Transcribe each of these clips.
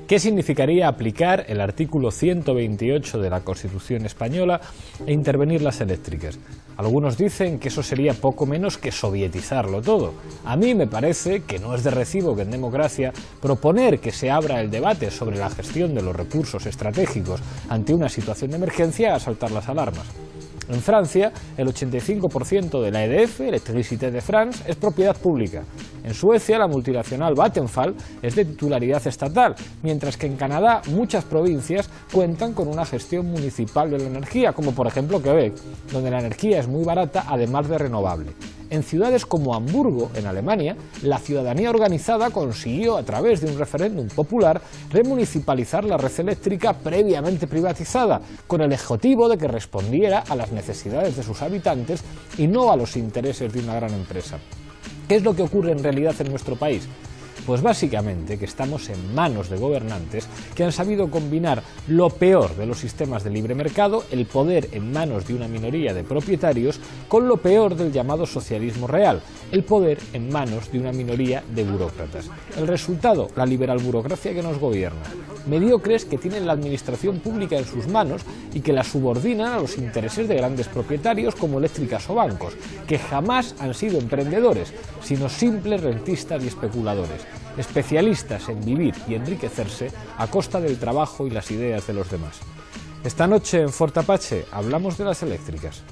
¿Qué significaría aplicar el artículo 128 de la Constitución española e intervenir las eléctricas? Algunos dicen que eso sería poco menos que sovietizarlo todo. A mí me parece que no es de recibo que en democracia proponer que se abra el debate sobre la gestión de los recursos estratégicos ante una situación de emergencia haga saltar las alarmas. En Francia, el 85% de la EDF, Electricité de France, es propiedad pública. En Suecia, la multinacional Vattenfall es de titularidad estatal, mientras que en Canadá muchas provincias cuentan con una gestión municipal de la energía, como por ejemplo Quebec, donde la energía es muy barata además de renovable. En ciudades como Hamburgo, en Alemania, la ciudadanía organizada consiguió, a través de un referéndum popular, remunicipalizar la red eléctrica previamente privatizada, con el objetivo de que respondiera a las necesidades de sus habitantes y no a los intereses de una gran empresa. ¿Qué es lo que ocurre en realidad en nuestro país? Pues básicamente que estamos en manos de gobernantes que han sabido combinar lo peor de los sistemas de libre mercado, el poder en manos de una minoría de propietarios, con lo peor del llamado socialismo real, el poder en manos de una minoría de burócratas. El resultado, la liberal burocracia que nos gobierna. Mediocres que tienen la administración pública en sus manos y que la subordinan a los intereses de grandes propietarios como eléctricas o bancos, que jamás han sido emprendedores, sino simples rentistas y especuladores, especialistas en vivir y enriquecerse a costa del trabajo y las ideas de los demás. Esta noche en Fort Apache hablamos de las eléctricas.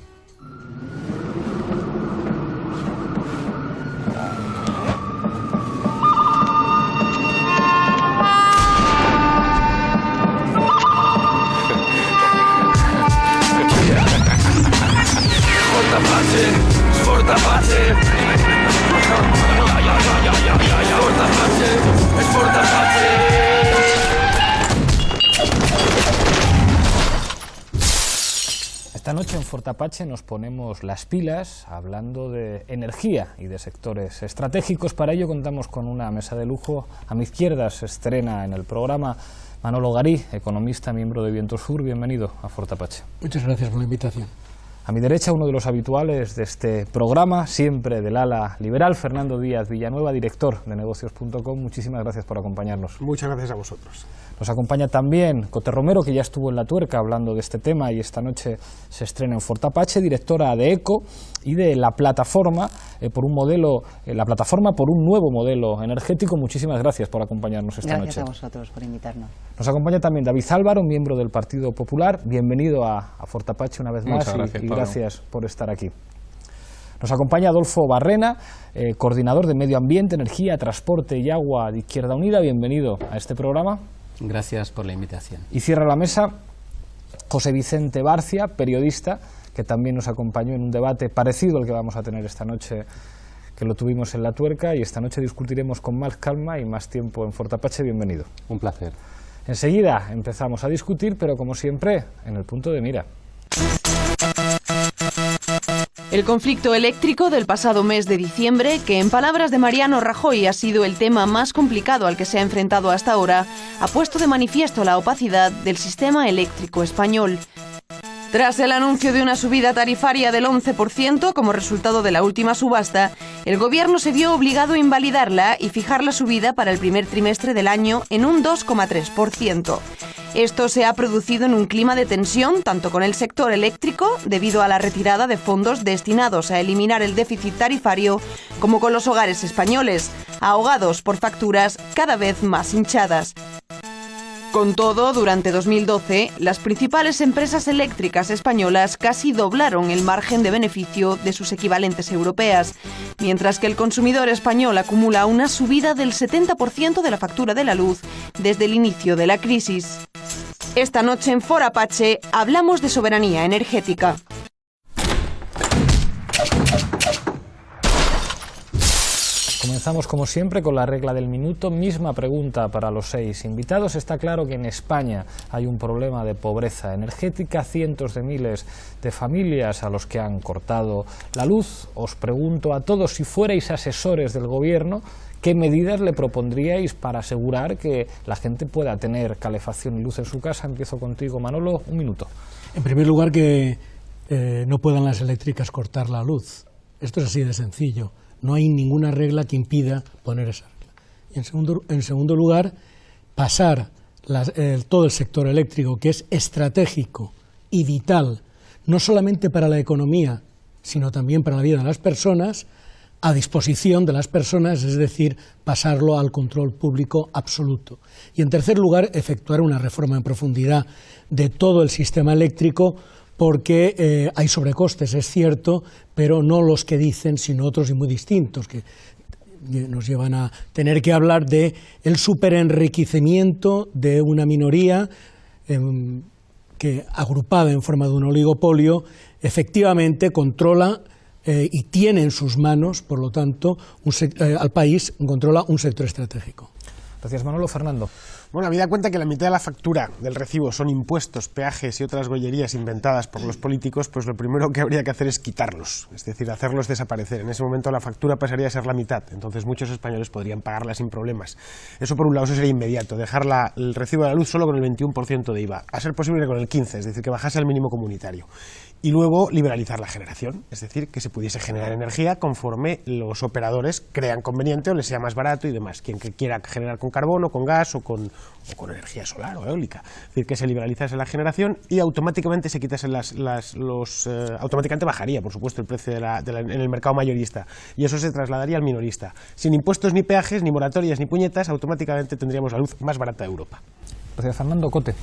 Fort Apache. Es Fort Apache. Esta noche en Fort Apache nos ponemos las pilas hablando de energía y de sectores estratégicos. Para ello contamos con una mesa de lujo. A mi izquierda se estrena en el programa Manolo Garí, economista, miembro de Viento Sur. Bienvenido a Fort Apache. Muchas gracias por la invitación. A mi derecha, uno de los habituales de este programa, siempre del ala liberal, Fernando Díaz Villanueva, director de negocios.com. Muchísimas gracias por acompañarnos. Muchas gracias a vosotros. Nos acompaña también Cote Romero, que ya estuvo en La Tuerca hablando de este tema y esta noche se estrena en Fort Apache, directora de ECO y de la plataforma por un nuevo modelo energético. Muchísimas gracias por acompañarnos esta noche. Gracias a vosotros por invitarnos. Nos acompaña también David Álvaro, miembro del Partido Popular. Bienvenido a Fort Apache una vez más. Muchas gracias, y gracias por estar aquí. Nos acompaña Adolfo Barrena, coordinador de Medio Ambiente, Energía, Transporte y Agua de Izquierda Unida. Bienvenido a este programa. Gracias por la invitación. Y cierra la mesa José Vicente Barcia, periodista, que también nos acompañó en un debate parecido al que vamos a tener esta noche, que lo tuvimos en La Tuerca, y esta noche discutiremos con más calma y más tiempo en Fort Apache. Bienvenido. Un placer. Enseguida empezamos a discutir, pero como siempre, en el punto de mira. El conflicto eléctrico del pasado mes de diciembre, que en palabras de Mariano Rajoy ha sido el tema más complicado al que se ha enfrentado hasta ahora, ha puesto de manifiesto la opacidad del sistema eléctrico español. Tras el anuncio de una subida tarifaria del 11% como resultado de la última subasta, el Gobierno se vio obligado a invalidarla y fijar la subida para el primer trimestre del año en un 2,3%. Esto se ha producido en un clima de tensión tanto con el sector eléctrico, debido a la retirada de fondos destinados a eliminar el déficit tarifario, como con los hogares españoles, ahogados por facturas cada vez más hinchadas. Con todo, durante 2012, las principales empresas eléctricas españolas casi doblaron el margen de beneficio de sus equivalentes europeas, mientras que el consumidor español acumula una subida del 70% de la factura de la luz desde el inicio de la crisis. Esta noche en Fort Apache hablamos de soberanía energética. Comenzamos como siempre con la regla del minuto. Misma pregunta para los 6 invitados. Está claro que en España hay un problema de pobreza energética, cientos de miles de familias a los que han cortado la luz. Os pregunto a todos, si fuerais asesores del gobierno, ¿qué medidas le propondríais para asegurar que la gente pueda tener calefacción y luz en su casa? Empiezo contigo, Manolo, un minuto. En primer lugar, que no puedan las eléctricas cortar la luz. Esto es así de sencillo. No hay ninguna regla que impida poner esa regla. Y en segundo lugar, pasar todo el sector eléctrico, que es estratégico y vital, no solamente para la economía, sino también para la vida de las personas, a disposición de las personas, es decir, pasarlo al control público absoluto. Y en tercer lugar, efectuar una reforma en profundidad de todo el sistema eléctrico, porque hay sobrecostes, es cierto, pero no los que dicen, sino otros y muy distintos, que nos llevan a tener que hablar de el superenriquecimiento de una minoría que, agrupada en forma de un oligopolio, efectivamente controla y tiene en sus manos, por lo tanto, al país controla un sector estratégico. Gracias, Manolo. Fernando. Bueno, habida cuenta que la mitad de la factura del recibo son impuestos, peajes y otras gollerías inventadas por los políticos, pues lo primero que habría que hacer es quitarlos, es decir, hacerlos desaparecer. En ese momento la factura pasaría a ser la mitad, entonces muchos españoles podrían pagarla sin problemas. Eso por un lado, eso sería inmediato, dejar el recibo de la luz solo con el 21% de IVA, a ser posible con el 15%, es decir, que bajase al mínimo comunitario. Y luego liberalizar la generación, es decir, que se pudiese generar energía conforme los operadores crean conveniente o les sea más barato y demás. Quien que quiera generar con carbón o con gas o con energía solar o eólica. Es decir, que se liberalizase la generación y automáticamente se quitasen automáticamente bajaría, por supuesto, el precio en el mercado mayorista. Y eso se trasladaría al minorista. Sin impuestos ni peajes, ni moratorias, ni puñetas, automáticamente tendríamos la luz más barata de Europa. Gracias, Fernando. Cote.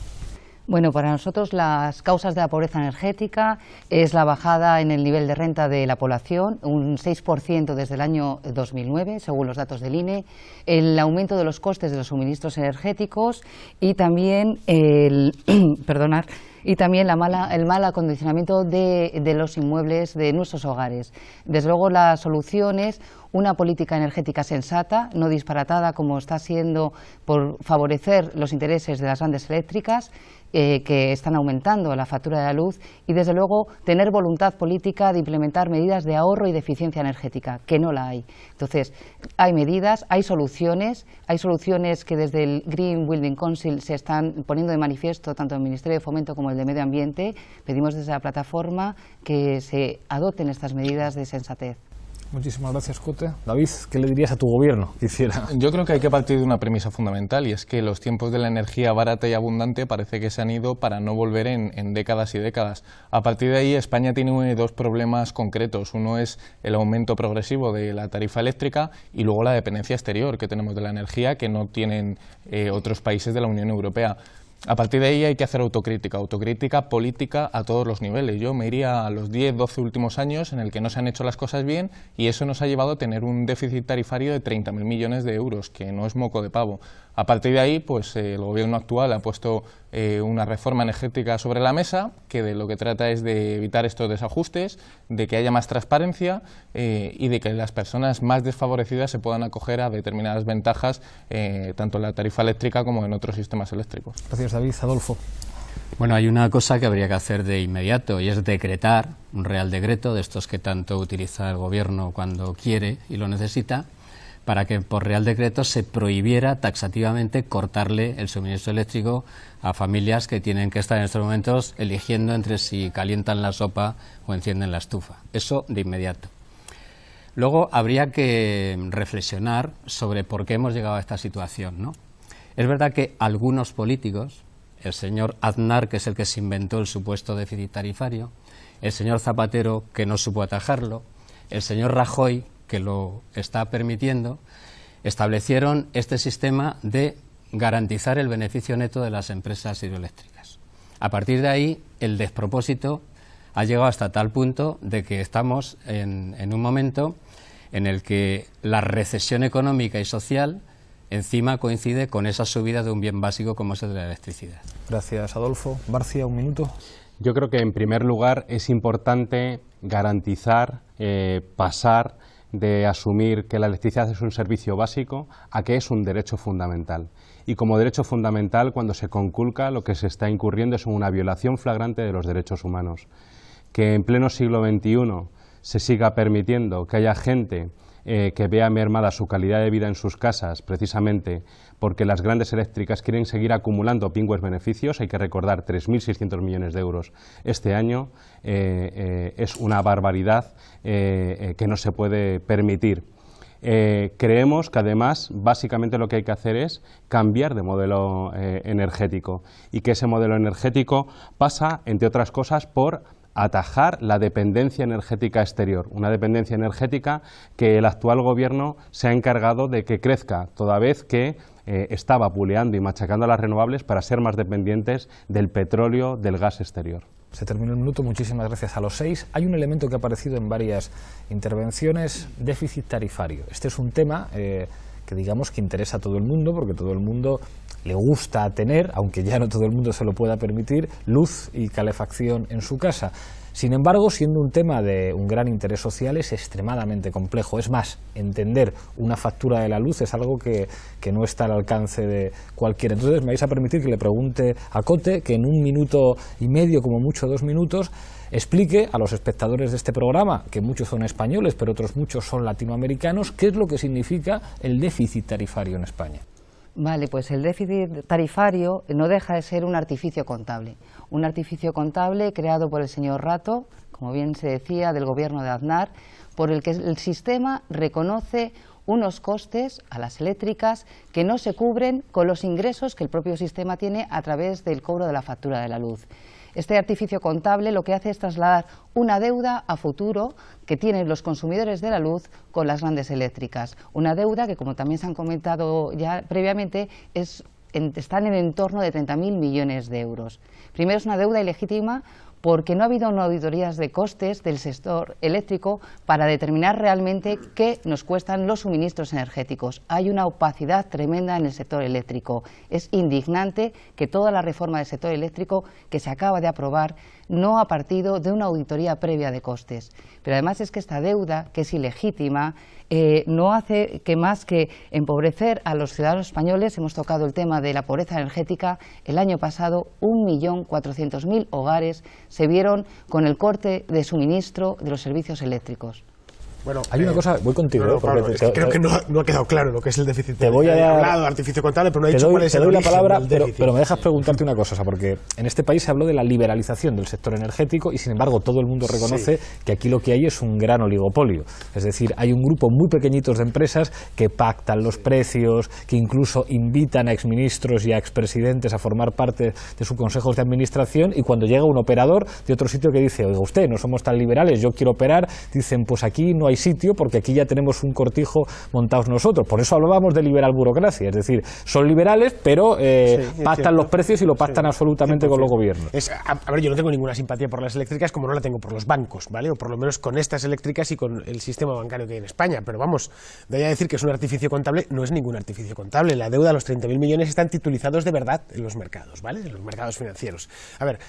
Bueno, para nosotros las causas de la pobreza energética es la bajada en el nivel de renta de la población, un 6% desde el año 2009, según los datos del INE, el aumento de los costes de los suministros energéticos y también el mal acondicionamiento de los inmuebles de nuestros hogares. Desde luego la solución es una política energética sensata, no disparatada como está siendo por favorecer los intereses de las grandes eléctricas, que están aumentando la factura de la luz, y desde luego tener voluntad política de implementar medidas de ahorro y de eficiencia energética, que no la hay. Entonces, hay medidas, hay soluciones que desde el Green Building Council se están poniendo de manifiesto, tanto el Ministerio de Fomento como el de Medio Ambiente. Pedimos desde la plataforma que se adopten estas medidas de sensatez. Muchísimas gracias, Cote. David, ¿qué le dirías a tu gobierno que hiciera? Yo creo que hay que partir de una premisa fundamental, y es que los tiempos de la energía barata y abundante parece que se han ido para no volver en décadas y décadas. A partir de ahí, España tiene dos problemas concretos. Uno es el aumento progresivo de la tarifa eléctrica y luego la dependencia exterior que tenemos de la energía, que no tienen otros países de la Unión Europea. A partir de ahí hay que hacer autocrítica política a todos los niveles. Yo me iría a los 10-12 últimos años en el que no se han hecho las cosas bien, y eso nos ha llevado a tener un déficit tarifario de 30.000 millones de euros, que no es moco de pavo. A partir de ahí, pues el gobierno actual ha puesto una reforma energética sobre la mesa, que de lo que trata es de evitar estos desajustes, de que haya más transparencia y de que las personas más desfavorecidas se puedan acoger a determinadas ventajas, tanto en la tarifa eléctrica como en otros sistemas eléctricos. Gracias, David. Adolfo. Bueno, hay una cosa que habría que hacer de inmediato, y es decretar un real decreto de estos que tanto utiliza el gobierno cuando quiere y lo necesita, para que por real decreto se prohibiera taxativamente cortarle el suministro eléctrico a familias que tienen que estar en estos momentos eligiendo entre si calientan la sopa o encienden la estufa. Eso de inmediato. Luego habría que reflexionar sobre por qué hemos llegado a esta situación, ¿no? Es verdad que algunos políticos, el señor Aznar, que es el que se inventó el supuesto déficit tarifario, el señor Zapatero, que no supo atajarlo, el señor Rajoy, que lo está permitiendo, establecieron este sistema de garantizar el beneficio neto de las empresas hidroeléctricas. A partir de ahí, el despropósito ha llegado hasta tal punto de que estamos en un momento en el que la recesión económica y social encima coincide con esa subida de un bien básico como es el de la electricidad. Gracias, Adolfo. Barcia, un minuto. Yo creo que en primer lugar es importante garantizar, pasar de asumir que la electricidad es un servicio básico a que es un derecho fundamental. Y como derecho fundamental, cuando se conculca, lo que se está incurriendo es una violación flagrante de los derechos humanos. Que en pleno siglo XXI se siga permitiendo que haya gente que vea mermada su calidad de vida en sus casas, precisamente porque las grandes eléctricas quieren seguir acumulando pingües beneficios. Hay que recordar 3.600 millones de euros este año, es una barbaridad que no se puede permitir. creemos que además básicamente lo que hay que hacer es cambiar de modelo energético, y que ese modelo energético pasa, entre otras cosas, por atajar la dependencia energética exterior, una dependencia energética que el actual gobierno se ha encargado de que crezca, toda vez que está vapuleando y machacando a las renovables para ser más dependientes del petróleo, del gas exterior. Se terminó el minuto, muchísimas gracias a los 6. Hay un elemento que ha aparecido en varias intervenciones, déficit tarifario. Este es un tema que digamos que interesa a todo el mundo, porque todo el mundo le gusta tener, aunque ya no todo el mundo se lo pueda permitir, luz y calefacción en su casa. Sin embargo, siendo un tema de un gran interés social, es extremadamente complejo. Es más, entender una factura de la luz es algo que no está al alcance de cualquiera. Entonces, me vais a permitir que le pregunte a Cote, que en 1 minuto y medio, como mucho 2 minutos, explique a los espectadores de este programa, que muchos son españoles, pero otros muchos son latinoamericanos, qué es lo que significa el déficit tarifario en España. Vale, pues el déficit tarifario no deja de ser un artificio contable creado por el señor Rato, como bien se decía, del gobierno de Aznar, por el que el sistema reconoce unos costes a las eléctricas que no se cubren con los ingresos que el propio sistema tiene a través del cobro de la factura de la luz. Este artificio contable lo que hace es trasladar una deuda a futuro que tienen los consumidores de la luz con las grandes eléctricas. Una deuda que, como también se han comentado ya previamente, está en el entorno de 30.000 millones de euros. Primero, es una deuda ilegítima porque no ha habido auditorías de costes del sector eléctrico para determinar realmente qué nos cuestan los suministros energéticos. Hay una opacidad tremenda en el sector eléctrico. Es indignante que toda la reforma del sector eléctrico que se acaba de aprobar no ha partido de una auditoría previa de costes. Pero además es que esta deuda, que es ilegítima, no hace que más que empobrecer a los ciudadanos españoles. Hemos tocado el tema de la pobreza energética. El año pasado 1.400.000 hogares se vieron con el corte de suministro de los servicios eléctricos. Bueno, hay una cosa, voy contigo. No, Pablo, creo que no ha quedado claro lo que es el déficit. Te voy a dar, hablado de artificio contable, pero no he dicho cuál es el origen del déficit. Te doy la palabra, pero me dejas preguntarte una cosa, porque en este país se habló de la liberalización del sector energético y, sin embargo, todo el mundo reconoce que aquí lo que hay es un gran oligopolio. Es decir, hay un grupo muy pequeñito de empresas que pactan los precios, que incluso invitan a exministros y a expresidentes a formar parte de sus consejos de administración, y cuando llega un operador de otro sitio que dice, oiga usted, no somos tan liberales, yo quiero operar, dicen, pues aquí no hay sitio porque aquí ya tenemos un cortijo montados nosotros. Por eso hablábamos de liberal burocracia, es decir, son liberales, pero pactan los precios y lo pactan absolutamente con los gobiernos. A ver, yo no tengo ninguna simpatía por las eléctricas, como no la tengo por los bancos, ¿vale? O por lo menos con estas eléctricas y con el sistema bancario que hay en España. Pero vamos, de ahí a decir que es un artificio contable, no es ningún artificio contable. La deuda, los 30.000 millones, están titulizados de verdad en los mercados, ¿vale? En los mercados financieros. A ver,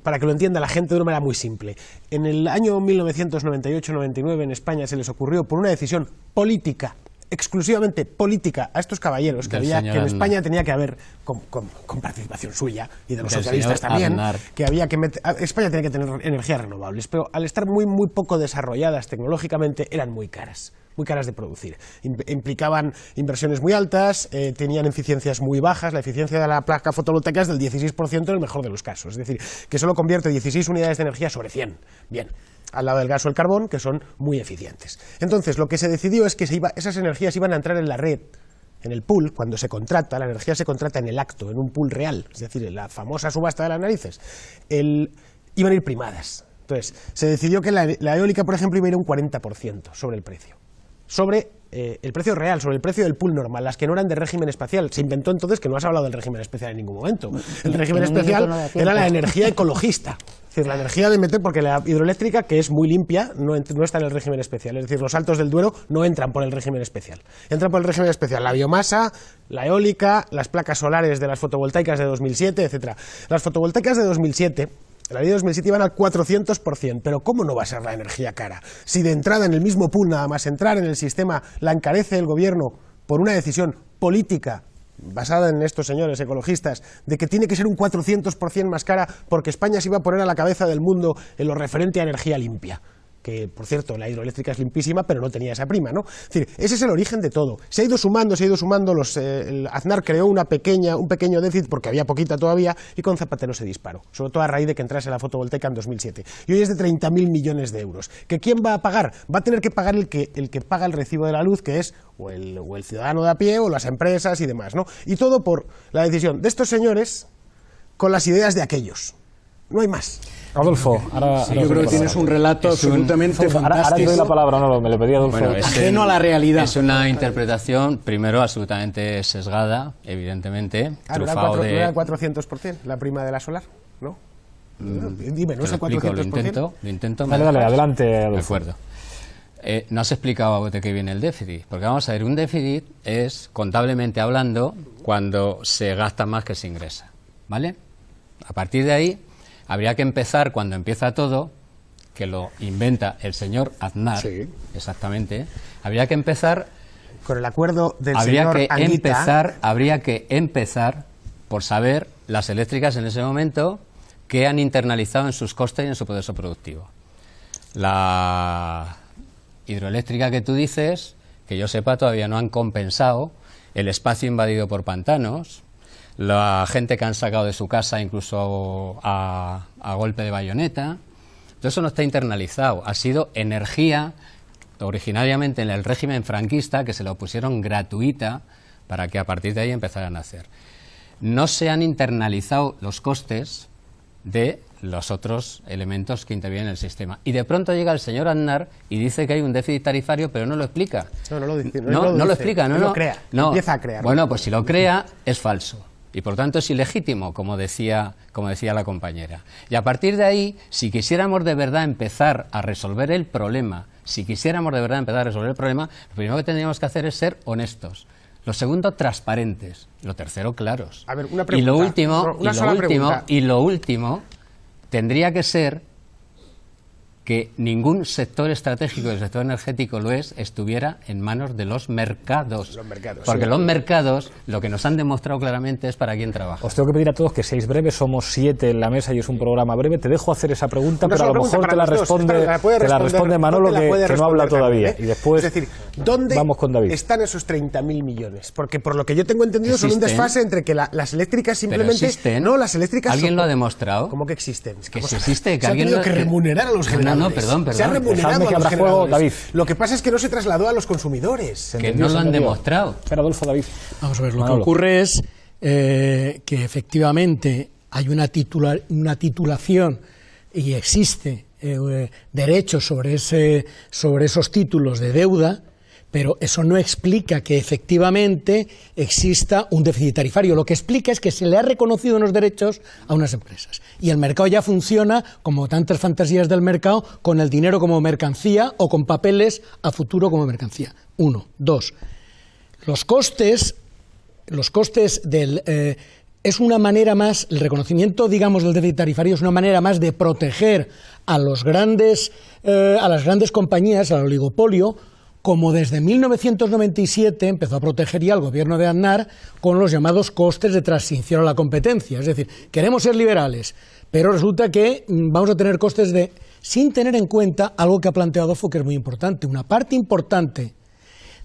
para que lo entienda la gente de una manera muy simple. En el año 1998-99 en España se les ocurrió, por una decisión política, exclusivamente política, a estos caballeros, que en España tenía que haber, con participación suya y de los socialistas también, que había que España tenía que tener energías renovables, pero al estar muy poco desarrolladas tecnológicamente, eran muy caras de producir. Implicaban inversiones muy altas, tenían eficiencias muy bajas. La eficiencia de la placa fotovoltaica es del 16% en el mejor de los casos, es decir, que solo convierte 16 unidades de energía sobre 100. Bien, al lado del gas o el carbón, que son muy eficientes. Entonces, lo que se decidió es que esas energías iban a entrar en la red, en el pool. Cuando se contrata, la energía se contrata en el acto, en un pool real, es decir, en la famosa subasta de las narices. Iban a ir primadas. Entonces, se decidió que la eólica, por ejemplo, iba a ir un 40% sobre el precio. Sobre el precio real, sobre el precio del pool normal, las que no eran de régimen especial. Se inventó entonces, que no has hablado del régimen especial en ningún momento. El régimen especial era la energía ecologista. Es decir, la energía de meter, porque la hidroeléctrica, que es muy limpia, no está en el régimen especial. Es decir, los Altos del Duero no entran por el régimen especial. Entran por el régimen especial la biomasa, la eólica, las placas solares de las fotovoltaicas de 2007, etcétera. Las fotovoltaicas de 2007... En la ley de 2007 iban al 400%, pero ¿cómo no va a ser la energía cara? Si de entrada en el mismo pool, nada más entrar en el sistema, la encarece el gobierno por una decisión política basada en estos señores ecologistas, de que tiene que ser un 400% más cara porque España se iba a poner a la cabeza del mundo en lo referente a energía limpia. que por cierto la hidroeléctrica es limpísima, pero no tenía esa prima, ¿no? Es decir, ese es el origen de todo. Se ha ido sumando, Aznar creó un pequeño déficit porque había poquita todavía, y con Zapatero se disparó, sobre todo a raíz de que entrase la fotovoltaica en 2007. Y hoy es de 30.000 millones de euros. ¿Que quién va a pagar? Va a tener que pagar el que paga el recibo de la luz, que es o el ciudadano de a pie o las empresas y demás, ¿no? Y todo por la decisión de estos señores con las ideas de aquellos. No hay más. Adolfo, ahora yo creo que tienes un relato absolutamente fantástico. Ahora te doy la palabra, no, me lo pedía Adolfo. Bueno, ajeno a la realidad. Es una interpretación, primero, absolutamente sesgada, evidentemente. ¿No era 400% la prima de la solar? ¿No? Dime, ¿no es el 400%? Lo intento. Dale, adelante, Adolfo. De acuerdo. No has explicado de qué viene el déficit, porque vamos a ver, un déficit es, contablemente hablando, cuando se gasta más que se ingresa, ¿vale? A partir de ahí, habría que empezar, cuando empieza todo, que lo inventa el señor Aznar, sí, exactamente, habría que empezar... Con el acuerdo del señor Anguita... Habría que empezar por saber las eléctricas en ese momento qué han internalizado en sus costes y en su proceso productivo. La hidroeléctrica que tú dices, que yo sepa, todavía no han compensado el espacio invadido por pantanos, la gente que han sacado de su casa incluso a golpe de bayoneta. Todo eso no está internalizado, ha sido energía originariamente en el régimen franquista que se la pusieron gratuita para que a partir de ahí empezaran a hacer. No se han internalizado los costes de los otros elementos que intervienen en el sistema. Y de pronto llega el señor Aznar y dice que hay un déficit tarifario, pero no lo explica. No lo dice. No lo explica, no lo crea. No. Empieza a crear. Bueno, pues si lo crea, es falso. Y por tanto es ilegítimo, como decía la compañera. Y a partir de ahí, si quisiéramos de verdad empezar a resolver el problema, lo primero que tendríamos que hacer es ser honestos. Lo segundo, transparentes. Lo tercero, claros. A ver, una pregunta. Y lo último tendría que ser que ningún sector estratégico del sector energético estuviera en manos de los mercados. Porque los mercados lo que nos han demostrado claramente es para quién trabaja. Os tengo que pedir a todos que seáis breves, somos 7 en la mesa y es un programa breve. Te dejo hacer esa pregunta, pero a lo mejor te la responde Manolo, que no habla todavía. Y después es decir, ¿dónde vamos con David? Están esos 30.000 millones? Porque por lo que yo tengo entendido son un desfase entre que las eléctricas simplemente... No, las eléctricas... ¿Alguien lo ha demostrado? ¿Cómo que existen? Que existe, que alguien... Se ha tenido que remunerar a los generadores. No, perdón. Se ha remunerado a los generadores. Lo que pasa es que no se trasladó a los consumidores. Que no lo han demostrado. Espera, Adolfo, David. Vamos a ver, lo que ocurre es que efectivamente hay una titulación y existe derechos sobre esos títulos de deuda, pero eso no explica que efectivamente exista un déficit tarifario. Lo que explica es que se le ha reconocido unos derechos a unas empresas. Y el mercado ya funciona, como tantas fantasías del mercado, con el dinero como mercancía o con papeles a futuro como mercancía. 1. 2. Los costes es una manera más, el reconocimiento, digamos, del déficit tarifario es una manera más de proteger a las grandes compañías, al oligopolio, como desde 1997 empezó a proteger ya el gobierno de Aznar con los llamados costes de transición a la competencia. Es decir, queremos ser liberales, pero resulta que vamos a tener costes sin tener en cuenta algo que ha planteado Adolfo, que es muy importante. Una parte importante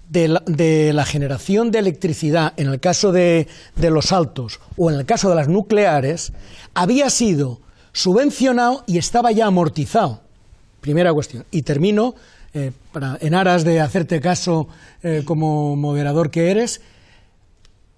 de la generación de electricidad, en el caso de los altos o en el caso de las nucleares, había sido subvencionado y estaba ya amortizado. Primera cuestión. Y termino... en aras de hacerte caso como moderador que eres,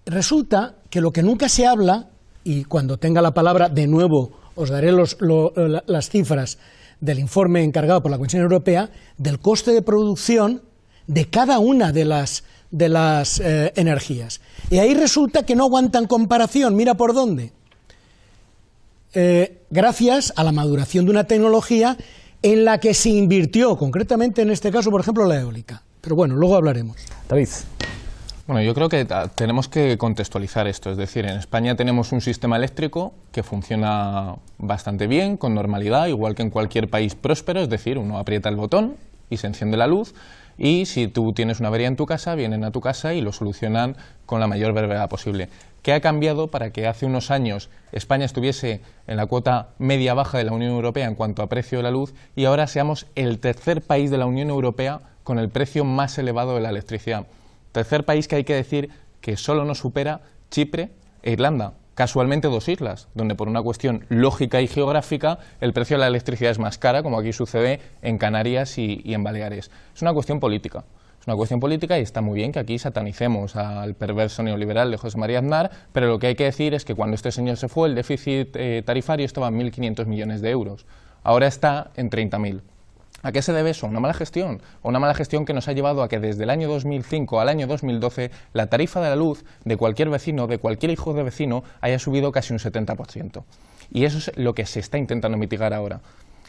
resulta que lo que nunca se habla, y cuando tenga la palabra de nuevo os daré las cifras del informe encargado por la Comisión Europea, del coste de producción de cada una de las energías. Y ahí resulta que no aguantan comparación, mira por dónde. Gracias a la maduración de una tecnología en la que se invirtió, concretamente en este caso, por ejemplo, la eólica. Pero bueno, luego hablaremos. David. Bueno, yo creo que tenemos que contextualizar esto. Es decir, en España tenemos un sistema eléctrico que funciona bastante bien, con normalidad, igual que en cualquier país próspero. Es decir, uno aprieta el botón y se enciende la luz. Y si tú tienes una avería en tu casa, vienen a tu casa y lo solucionan con la mayor brevedad posible. ¿Qué ha cambiado para que hace unos años España estuviese en la cuota media-baja de la Unión Europea en cuanto a precio de la luz y ahora seamos el tercer país de la Unión Europea con el precio más elevado de la electricidad? Tercer país que hay que decir que solo nos supera Chipre e Irlanda. Casualmente dos islas, donde por una cuestión lógica y geográfica el precio de la electricidad es más cara, como aquí sucede en Canarias y en Baleares. Es una cuestión política. Es una cuestión política y está muy bien que aquí satanicemos al perverso neoliberal de José María Aznar, pero lo que hay que decir es que cuando este señor se fue, el déficit tarifario estaba en 1.500 millones de euros. Ahora está en 30.000. ¿A qué se debe eso? ¿Una mala gestión? ¿O una mala gestión que nos ha llevado a que desde el año 2005 al año 2012 la tarifa de la luz de cualquier vecino, de cualquier hijo de vecino, haya subido casi un 70%? Y eso es lo que se está intentando mitigar ahora.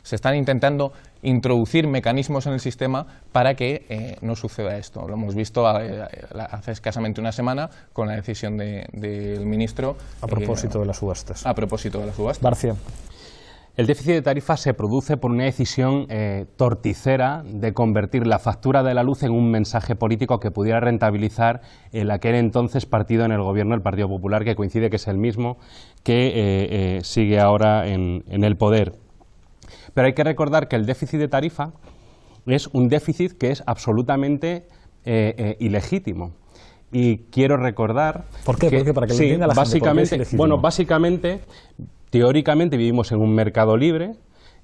Se están intentando introducir mecanismos en el sistema para que no suceda esto. Lo hemos visto hace escasamente una semana con la decisión del ministro. A propósito de las subastas. A propósito de las subastas. Barcia. El déficit de tarifa se produce por una decisión torticera de convertir la factura de la luz en un mensaje político que pudiera rentabilizar el aquel entonces partido en el gobierno, el Partido Popular, que coincide que es el mismo que sigue ahora en el poder. Pero hay que recordar que el déficit de tarifa es un déficit que es absolutamente ilegítimo. Y quiero recordar... ¿Por qué? Porque para que lo entienda la gente, ¿por qué es ilegítimo? Bueno, básicamente, teóricamente vivimos en un mercado libre.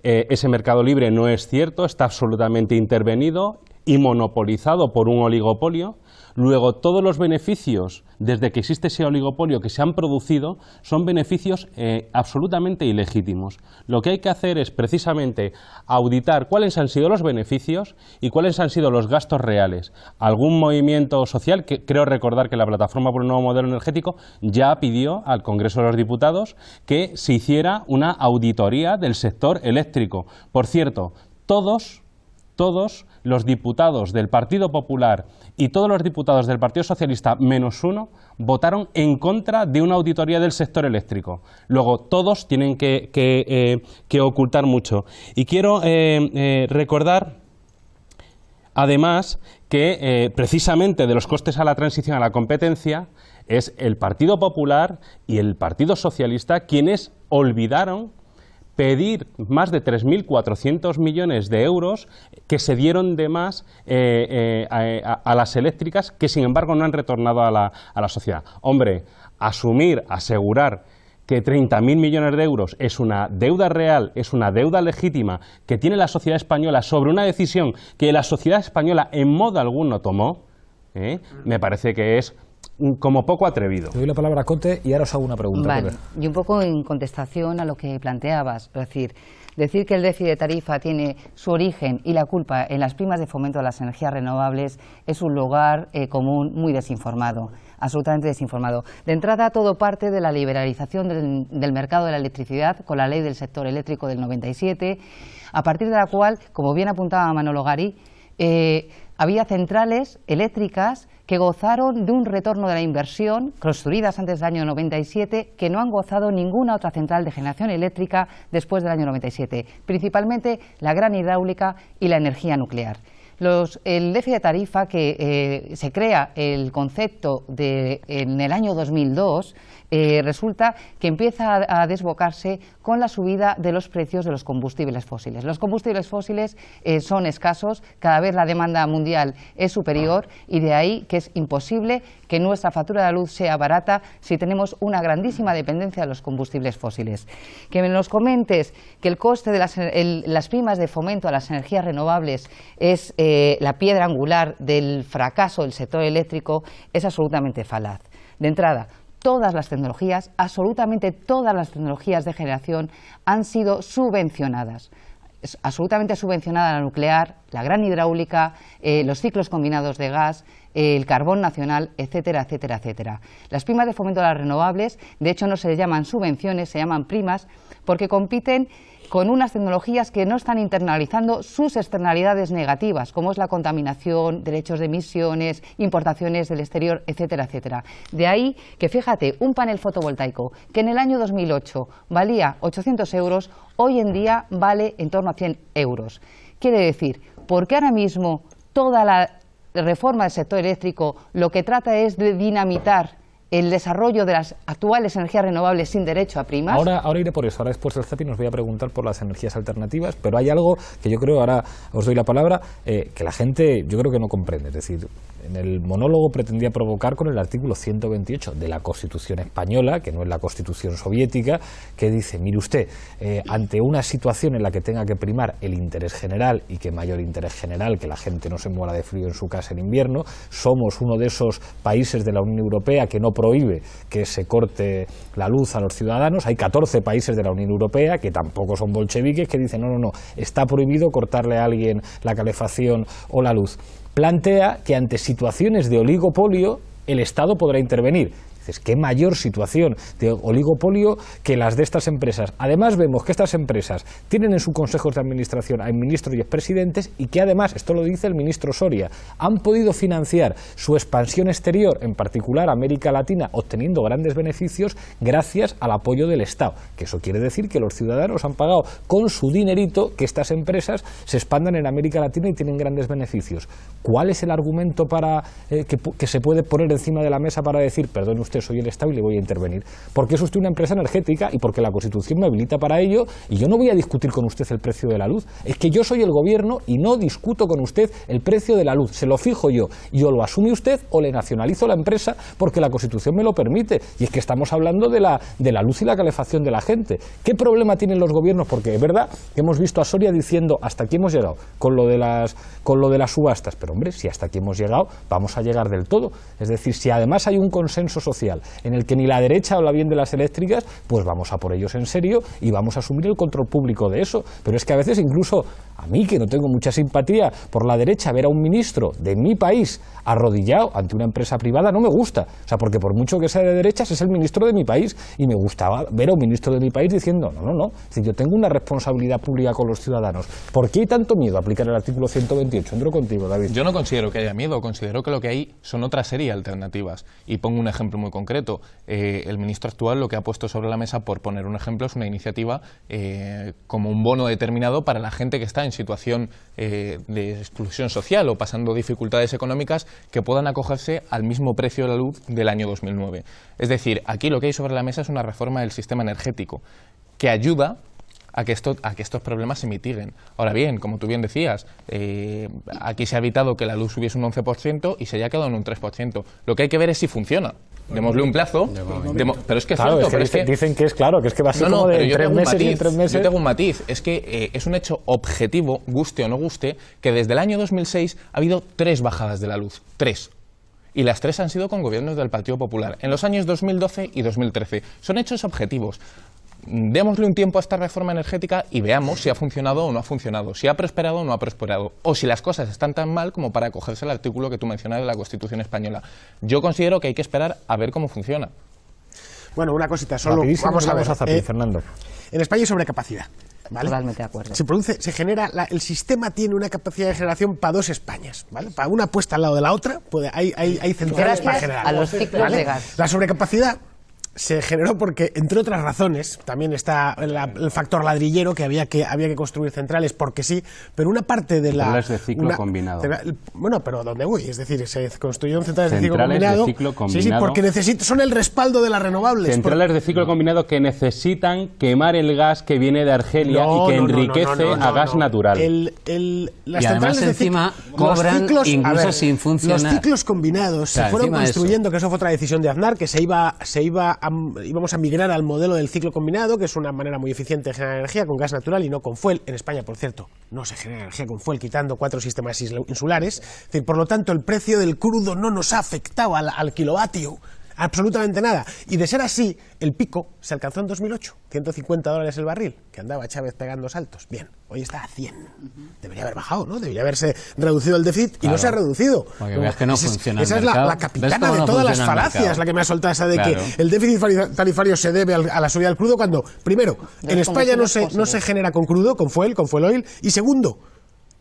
Ese mercado libre no es cierto, está absolutamente intervenido y monopolizado por un oligopolio. Luego, todos los beneficios, desde que existe ese oligopolio que se han producido, son beneficios absolutamente ilegítimos. Lo que hay que hacer es precisamente auditar cuáles han sido los beneficios y cuáles han sido los gastos reales. Algún movimiento social, que creo recordar que la Plataforma por un Nuevo Modelo Energético ya pidió al Congreso de los Diputados que se hiciera una auditoría del sector eléctrico. Por cierto, todos los diputados del Partido Popular y todos los diputados del Partido Socialista, menos uno, votaron en contra de una auditoría del sector eléctrico. Luego, todos tienen que ocultar mucho. Y quiero recordar, además, que precisamente de los costes a la transición a la competencia es el Partido Popular y el Partido Socialista quienes olvidaron pedir más de 3.400 millones de euros que se dieron de más a las eléctricas, que sin embargo no han retornado a la sociedad. Hombre, asegurar que 30.000 millones de euros es una deuda real, es una deuda legítima que tiene la sociedad española sobre una decisión que la sociedad española en modo alguno tomó, me parece que es como poco atrevido. Te doy la palabra a Cote y ahora os hago una pregunta. Vale. Y un poco en contestación a lo que planteabas, es decir que el déficit de tarifa tiene su origen y la culpa en las primas de fomento a las energías renovables es un lugar común muy desinformado, absolutamente desinformado. De entrada, todo parte de la liberalización del mercado de la electricidad con la ley del sector eléctrico del 97, a partir de la cual, como bien apuntaba Manolo Gari, había centrales eléctricas que gozaron de un retorno de la inversión, construidas antes del año 97, que no han gozado ninguna otra central de generación eléctrica después del año 97, principalmente la gran hidráulica y la energía nuclear. El déficit de tarifa que se crea el concepto en el año 2002, resulta que empieza a desbocarse con la subida de los precios de los combustibles fósiles. Los combustibles fósiles son escasos, cada vez la demanda mundial es superior y de ahí que es imposible que nuestra factura de la luz sea barata si tenemos una grandísima dependencia de los combustibles fósiles. Que me nos comentes que el coste de las primas de fomento a las energías renovables es la piedra angular del fracaso del sector eléctrico es absolutamente falaz. De entrada, todas las tecnologías, absolutamente todas las tecnologías de generación han sido subvencionadas. Es absolutamente subvencionada la nuclear, la gran hidráulica, los ciclos combinados de gas, el carbón nacional, etcétera, etcétera, etcétera. Las primas de fomento a las renovables, de hecho no se les llaman subvenciones, se llaman primas, porque compiten con unas tecnologías que no están internalizando sus externalidades negativas, como es la contaminación, derechos de emisiones, importaciones del exterior, etcétera, etcétera. De ahí que, fíjate, un panel fotovoltaico que en el año 2008 valía 800 euros, hoy en día vale en torno a 100 euros. Quiere decir, ¿por qué ahora mismo toda la reforma del sector eléctrico lo que trata es de dinamitar el desarrollo de las actuales energías renovables sin derecho a primas. Ahora iré por eso, ahora después del zapping os voy a preguntar por las energías alternativas, pero hay algo que yo creo, ahora os doy la palabra, que la gente yo creo que no comprende. Es decir, en el monólogo pretendía provocar con el artículo 128 de la Constitución española, que no es la Constitución soviética, que dice, mire usted, ante una situación en la que tenga que primar el interés general, y que mayor interés general que la gente no se muera de frío en su casa en invierno, somos uno de esos países de la Unión Europea que no prohíbe que se corte la luz a los ciudadanos. Hay 14 países de la Unión Europea que tampoco son bolcheviques que dicen no, está prohibido cortarle a alguien la calefacción o la luz. Plantea que ante situaciones de oligopolio el Estado podrá intervenir. Dices, ¿qué mayor situación de oligopolio que las de estas empresas? Además vemos que estas empresas tienen en sus consejos de administración a ministros y expresidentes y que además, esto lo dice el ministro Soria, han podido financiar su expansión exterior, en particular América Latina, obteniendo grandes beneficios gracias al apoyo del Estado. Que eso quiere decir que los ciudadanos han pagado con su dinerito que estas empresas se expandan en América Latina y tienen grandes beneficios. ¿Cuál es el argumento para que se puede poner encima de la mesa para decir, perdone usted, soy el Estado y le voy a intervenir? Porque es usted una empresa energética y porque la Constitución me habilita para ello, y yo no voy a discutir con usted el precio de la luz. Es que yo soy el gobierno y no discuto con usted el precio de la luz, se lo fijo yo, y o lo asume usted o le nacionalizo la empresa porque la Constitución me lo permite. Y es que estamos hablando de la luz y la calefacción de la gente. ¿Qué problema tienen los gobiernos? Porque es verdad que hemos visto a Soria diciendo hasta aquí hemos llegado con lo de las subastas, pero hombre, si hasta aquí hemos llegado, vamos a llegar del todo. Es decir, si además hay un consenso social en el que ni la derecha habla bien de las eléctricas, pues vamos a por ellos en serio y vamos a asumir el control público de eso. Pero es que a veces incluso a mí, que no tengo mucha simpatía por la derecha, ver a un ministro de mi país arrodillado ante una empresa privada no me gusta. O sea, porque por mucho que sea de derechas es el ministro de mi país, y me gustaba ver a un ministro de mi país diciendo no. Es decir, yo tengo una responsabilidad pública con los ciudadanos. ¿Por qué hay tanto miedo a aplicar el artículo 128? Entro contigo, David. Yo no considero que haya miedo, considero que lo que hay son otra serie de alternativas. Y pongo un ejemplo muy concreto. El ministro actual lo que ha puesto sobre la mesa, por poner un ejemplo, es una iniciativa como un bono determinado para la gente que está en situación de exclusión social o pasando dificultades económicas, que puedan acogerse al mismo precio de la luz del año 2009. Es decir, aquí lo que hay sobre la mesa es una reforma del sistema energético que ayuda a que estos problemas se mitiguen. Ahora bien, como tú bien decías, aquí se ha evitado que la luz subiese un 11% y se haya quedado en un 3%. Lo que hay que ver es si funciona. Démosle un plazo, pero es que es claro, cierto. Es que dicen que es claro, que es que va a ser como de 3 meses y en 3 meses. Yo tengo un matiz, es que es un hecho objetivo, guste o no guste, que desde el año 2006 ha habido 3 bajadas de la luz, 3. Y las 3 han sido con gobiernos del Partido Popular, en los años 2012 y 2013. Son hechos objetivos. Démosle un tiempo a esta reforma energética y veamos si ha funcionado o no ha funcionado, si ha prosperado o no ha prosperado, o si las cosas están tan mal como para acogerse al artículo que tú mencionas de la Constitución española. Yo considero que hay que esperar a ver cómo funciona. Bueno, una cosita, solo vamos a ver. Fernando. En España hay sobrecapacidad, ¿vale? Totalmente de acuerdo. Se genera, el sistema tiene una capacidad de generación para 2 Españas, ¿vale? Para una puesta al lado de la otra, hay centrales para generar. A los ciclos ¿vale? de gas. La sobrecapacidad se generó porque, entre otras razones, también está el factor ladrillero, que había que construir centrales porque sí, pero una parte de la... Centrales de ciclo combinado. Bueno, pero ¿dónde voy? Es decir, se construyeron centrales de ciclo combinado. Sí, porque son el respaldo de las renovables. Centrales de ciclo combinado que necesitan quemar el gas que viene de Argelia y que enriquece a gas natural. Las centrales encima cobran incluso sin funcionar. Los ciclos combinados se fueron construyendo, que eso fue otra decisión de Aznar, que íbamos a migrar al modelo del ciclo combinado, que es una manera muy eficiente de generar energía con gas natural y no con fuel. En España, por cierto, no se genera energía con fuel, quitando 4 sistemas insulares. Es decir, por lo tanto, el precio del crudo no nos ha afectado al kilovatio. Absolutamente nada. Y de ser así, el pico se alcanzó en 2008, $150 el barril, que andaba Chávez pegando saltos. Bien, hoy está a 100. Debería haber bajado, ¿no? Debería haberse reducido el déficit y no se ha reducido. Porque veas que no funciona esa el es mercado. la capitana de todas las falacias, la que me ha soltado esa de que el déficit tarifario se debe a la subida del crudo, cuando, primero, en España no se genera con crudo, con fuel oil, y segundo,